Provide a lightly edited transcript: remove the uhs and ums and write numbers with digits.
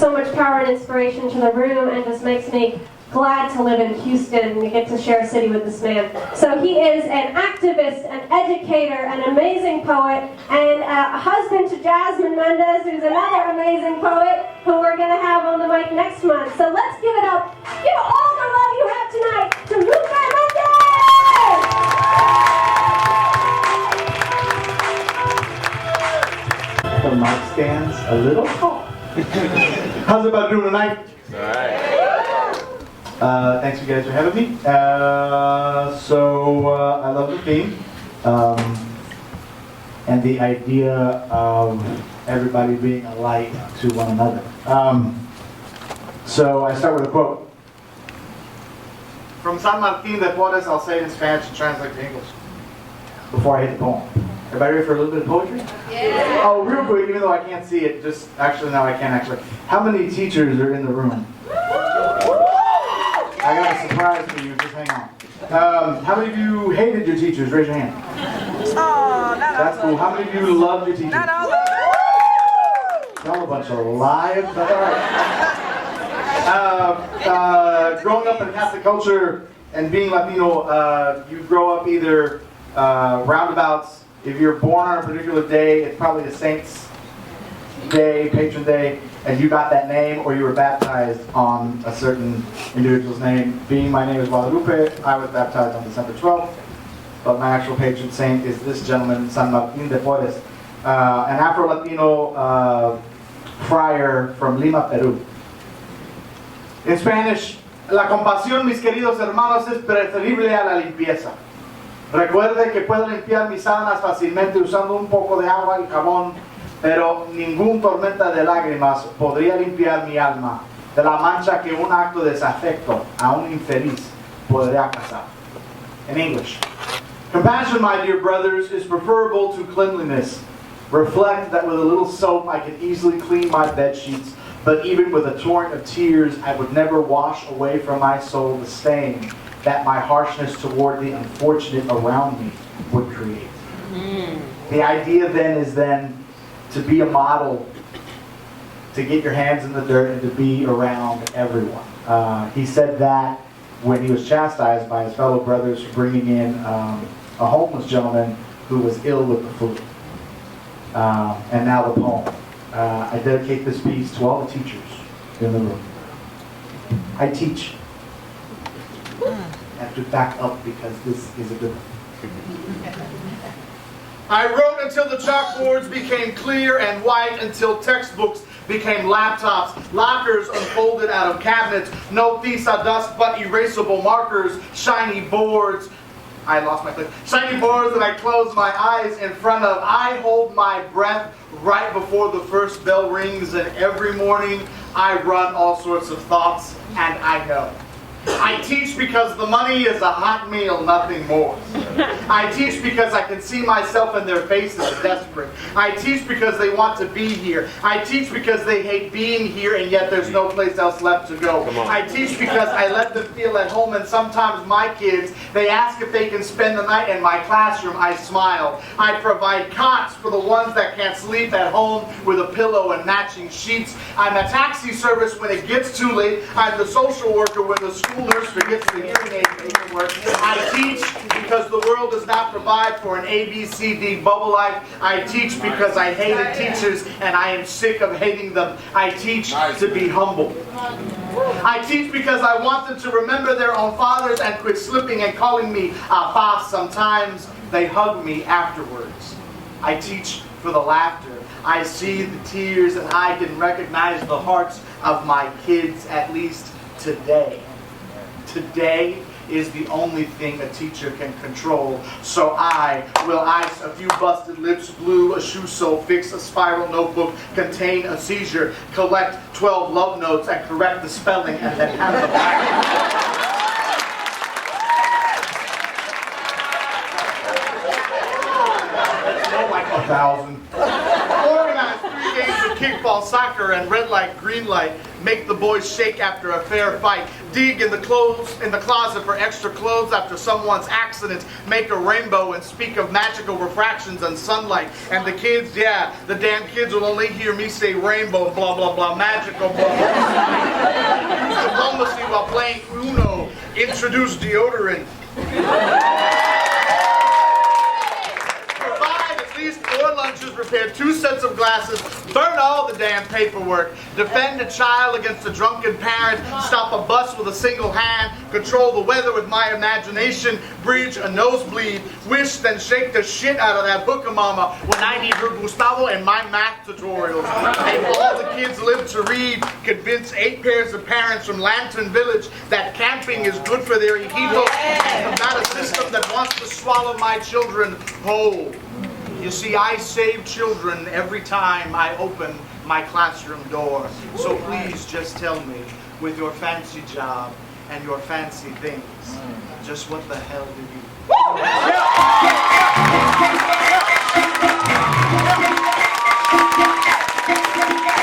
so much power and inspiration to the room and just makes me glad to live in Houston and get to share a city with this man. So he is an activist, an educator, an amazing poet, and a husband to Jasmine Mendez, who's another amazing poet who we're going to have on the mic next month. So let's give it up. Give all the love you have tonight to Lupe Mendez! The mic stands a little tall. How's everybody doing tonight? All right. Thanks you guys for having me. I love the theme and the idea of everybody being a light to one another. So I start with a quote from San Martin de Porres. I'll say it in Spanish and translate to English before I hit the poem. Everybody ready for a little bit of poetry? Yeah. Oh, real quick, even though I can't see it, just actually now I can actually. How many teachers are in the room? I got a surprise for you, just hang on. How many of you hated your teachers? Raise your hand. Oh, not That's cool. How many of you loved your teachers? Not all of them. Y'all a bunch of liars. That's all right. Growing up in Catholic culture and being Latino, you grow up either roundabouts. If you're born on a particular day, it's probably a saint's day, patron day, and you got that name, or you were baptized on a certain individual's name. Being my name is Guadalupe, I was baptized on December 12th, but my actual patron saint is this gentleman, San Martin de Porres, an Afro-Latino friar from Lima, Peru. In Spanish, la compasión, mis queridos hermanos, es preferible a la limpieza. Recuerde que puedo limpiar mis sábanas fácilmente usando un poco de agua y jabón, pero ningún tormenta de lágrimas podría limpiar mi alma de la mancha que un acto de desafecto a un infeliz podría causar. In English, compassion, my dear brothers, is preferable to cleanliness. Reflect that with a little soap I could easily clean my bed sheets, but even with a torrent of tears I would never wash away from my soul the stain that my harshness toward the unfortunate around me would create. The idea then is to be a model, to get your hands in the dirt and to be around everyone. He said that when he was chastised by his fellow brothers for bringing in a homeless gentleman who was ill with the flu. And now the poem. I dedicate this piece to all the teachers in the room. I teach. I have to back up because this is a good one. I wrote until the chalkboards became clear and white, until textbooks became laptops, lockers unfolded out of cabinets, no tiza dust but erasable markers, shiny boards. I lost my place. Shiny boards that I close my eyes in front of. I hold my breath right before the first bell rings, and every morning I run all sorts of thoughts, and I know. I teach because the money is a hot meal, nothing more. I teach because I can see myself in their faces desperate. I teach because they want to be here. I teach because they hate being here and yet there's no place else left to go. I teach because I let them feel at home, and sometimes my kids, they ask if they can spend the night in my classroom. I smile. I provide cots for the ones that can't sleep at home with a pillow and matching sheets. I'm a taxi service when it gets too late. I'm the social worker when the school nurse forgets the hearing aid paperwork. I teach because the world does not provide for an ABCD bubble life. I teach because I hated teachers and I am sick of hating them. I teach to be humble. I teach because I want them to remember their own fathers and quit slipping and calling me Apa. Sometimes they hug me afterwards. I teach for the laughter. I see the tears and I can recognize the hearts of my kids, at least today. Today is the only thing a teacher can control. So I will ice a few busted lips, glue a shoe sole, fix a spiral notebook, contain a seizure, collect 12 love notes, and correct the spelling, and then hand them back. 1,000. Organize 3 days of kickball, soccer, and red light, green light. Make the boys shake after a fair fight. Dig in the closet for extra clothes after someone's accident. Make a rainbow and speak of magical refractions and sunlight. And the kids, yeah, the damn kids will only hear me say rainbow, blah, blah, blah, magical, blah, blah. Use diplomacy while playing Uno. Introduce deodorant. Provide at least 4 lunches, prepare 2 sets of glasses, burn all the damn paperwork, defend a child against a drunken parent, stop a bus with a single hand, control the weather with my imagination, bridge a nosebleed, wish then shake the shit out of that hooker mama when I need her Gustavo and my math tutorials. Make all the kids live to read, convince 8 pairs of parents from Lantern Village that camping is good for their hijitos, and not a system that wants to swallow my children whole. You see, I save children every time I open my classroom door. So please just tell me, with your fancy job and your fancy things, just what the hell do you...